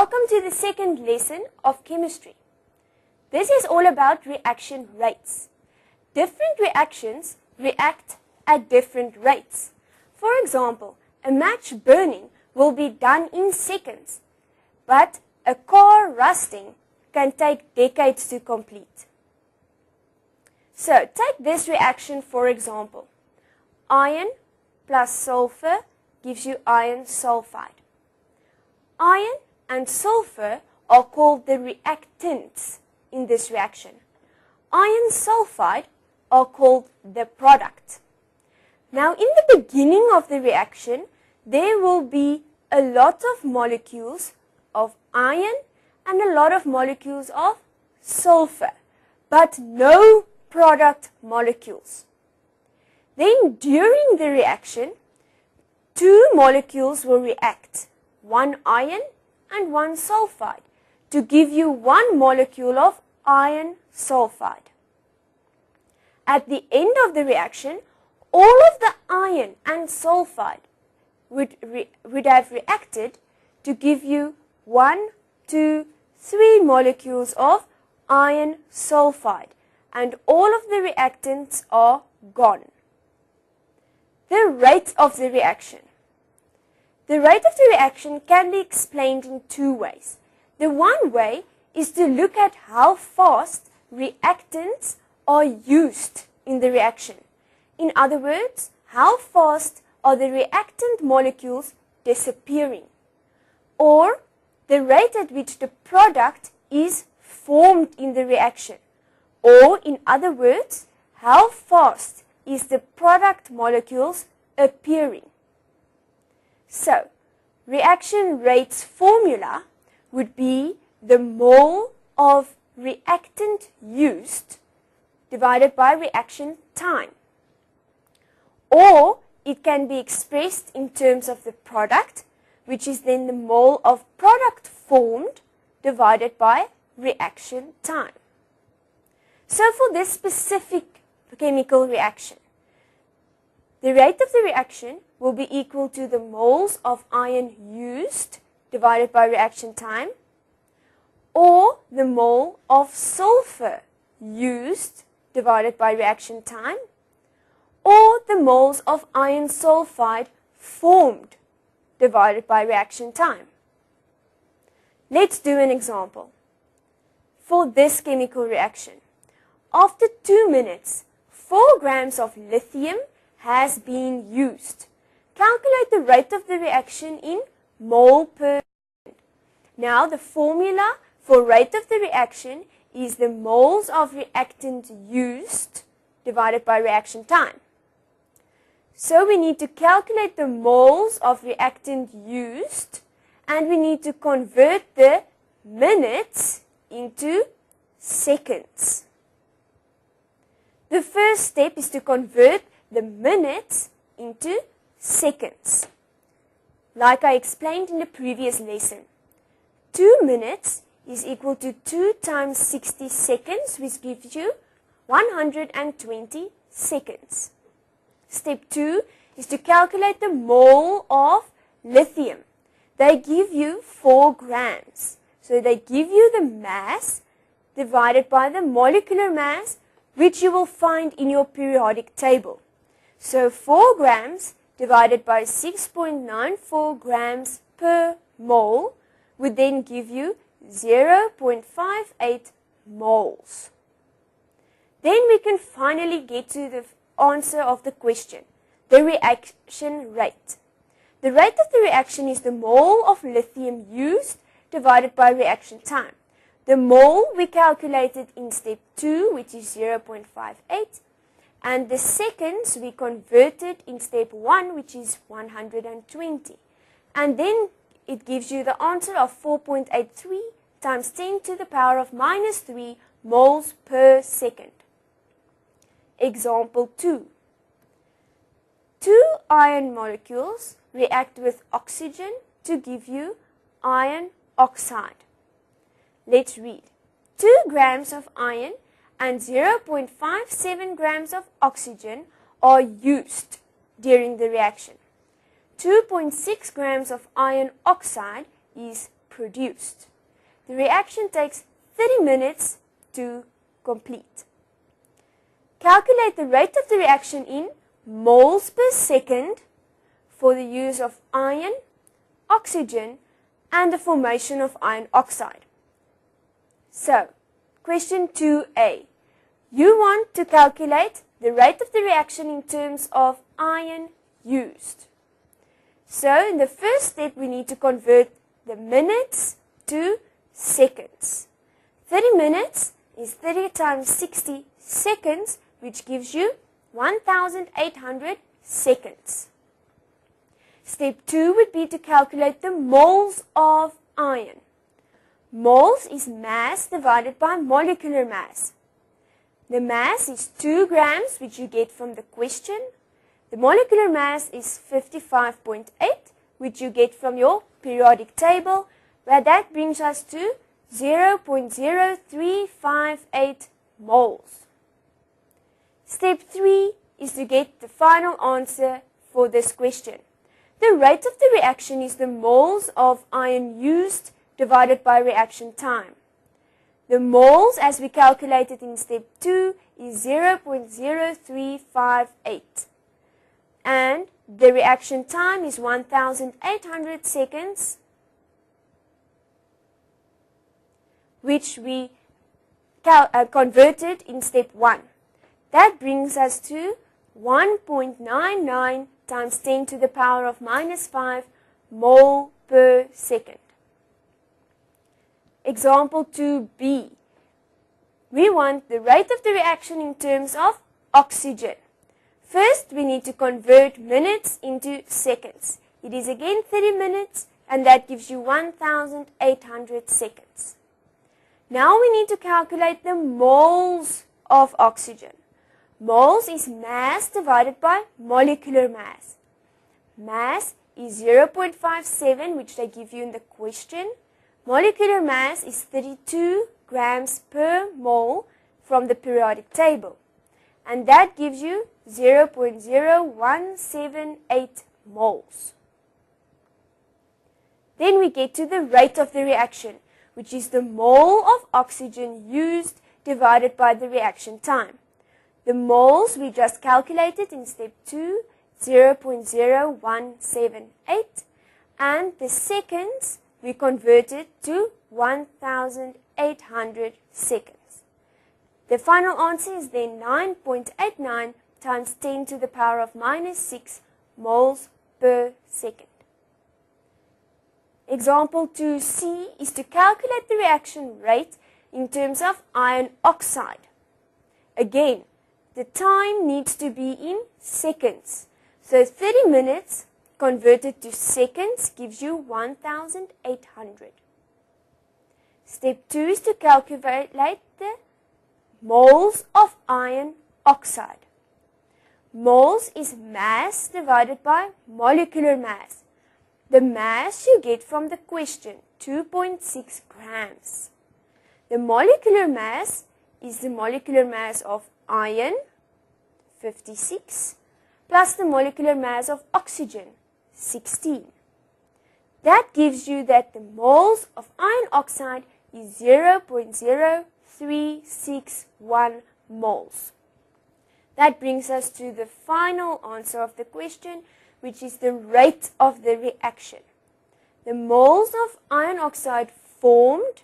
Welcome to the second lesson of chemistry. This is all about reaction rates. Different reactions react at different rates. For example, a match burning will be done in seconds, but a car rusting can take decades to complete. So, take this reaction for example. Iron plus sulfur gives you iron sulfide. Iron and sulfur are called the reactants in this reaction. Iron sulfide are called the product. Now, in the beginning of the reaction, there will be a lot of molecules of iron and a lot of molecules of sulfur, but no product molecules. Then, during the reaction, two molecules will react, one iron and one sulfide, to give you one molecule of iron sulfide. At the end of the reaction, all of the iron and sulfide would have reacted to give you 1, 2, 3 molecules of iron sulfide, and all of the reactants are gone. The rate of the reaction. The rate of the reaction can be explained in two ways. The one way is to look at how fast reactants are used in the reaction. In other words, how fast are the reactant molecules disappearing? Or the rate at which the product is formed in the reaction. Or in other words, how fast is the product molecules appearing? So, reaction rates formula would be the mole of reactant used divided by reaction time. Or it can be expressed in terms of the product, which is then the mole of product formed divided by reaction time. So for this specific chemical reaction, the rate of the reaction will be equal to the moles of iron used divided by reaction time, or the mole of sulfur used divided by reaction time, or the moles of iron sulfide formed divided by reaction time. Let's do an example. For this chemical reaction, after 2 minutes, 4 grams of lithium has been used. Calculate the rate of the reaction in mole per second. Now, the formula for rate of the reaction is the moles of reactant used divided by reaction time. So, we need to calculate the moles of reactant used, and we need to convert the minutes into seconds. The first step is to convert the minutes into seconds. Like I explained in the previous lesson, 2 minutes is equal to 2 times 60 seconds, which gives you 120 seconds. Step 2 is to calculate the mole of lithium. They give you 4 grams. So they give you the mass divided by the molecular mass, which you will find in your periodic table. So 4 grams divided by 6.94 grams per mole would then give you 0.58 moles. Then we can finally get to the answer of the question, the reaction rate. The rate of the reaction is the mole of lithium used divided by reaction time. The mole we calculated in step 2, which is 0.58, and the seconds we converted in step 1, which is 120. And then it gives you the answer of 4.83 times 10 to the power of minus 3 moles per second. Example 2. 2 iron molecules react with oxygen to give you iron oxide. Let's read. 2 grams of iron and 0.57 grams of oxygen are used during the reaction. 2.6 grams of iron oxide is produced. The reaction takes 30 minutes to complete. Calculate the rate of the reaction in moles per second for the use of iron, oxygen, and the formation of iron oxide. So, question 2a. You want to calculate the rate of the reaction in terms of iron used. So, in the first step, we need to convert the minutes to seconds. 30 minutes is 30 times 60 seconds, which gives you 1,800 seconds. Step 2 would be to calculate the moles of iron. Moles is mass divided by molecular mass. The mass is 2 grams, which you get from the question. The molecular mass is 55.8, which you get from your periodic table, where that brings us to 0.0358 moles. Step 3 is to get the final answer for this question. The rate of the reaction is the moles of iron used divided by reaction time. The moles, as we calculated in step 2, is 0.0358. And the reaction time is 1,800 seconds, which we converted in step 1. That brings us to 1.99 times 10 to the power of minus 5 mole per second. Example 2b. We want the rate of the reaction in terms of oxygen. First, we need to convert minutes into seconds. It is again 30 minutes, and that gives you 1,800 seconds. Now we need to calculate the moles of oxygen. Moles is mass divided by molecular mass. Mass is 0.57, which they give you in the question. Molecular mass is 32 grams per mole from the periodic table. And that gives you 0.0178 moles. Then we get to the rate of the reaction, which is the mole of oxygen used divided by the reaction time. The moles we just calculated in step 2, 0.0178, and the seconds we converted to 1,800 seconds. The final answer is then 9.89 times 10 to the power of minus 6 moles per second. Example 2c is to calculate the reaction rate in terms of iron oxide. Again, the time needs to be in seconds. So 30 minutes converted to seconds gives you 1,800. Step 2 is to calculate the moles of iron oxide. Moles is mass divided by molecular mass. The mass you get from the question, 2.6 grams. The molecular mass is the molecular mass of iron, 56, plus the molecular mass of oxygen, 16. That gives you that the moles of iron oxide is 0.0361 moles. That brings us to the final answer of the question, which is the rate of the reaction. The moles of iron oxide formed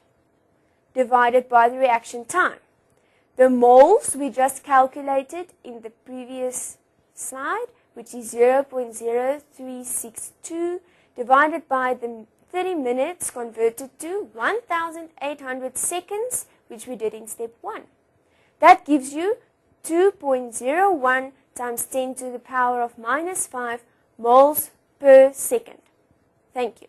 divided by the reaction time. The moles we just calculated in the previous slide, which is 0.0362 divided by the 30 minutes converted to 1,800 seconds, which we did in step 1. That gives you 2.01 times 10 to the power of minus 5 moles per second. Thank you.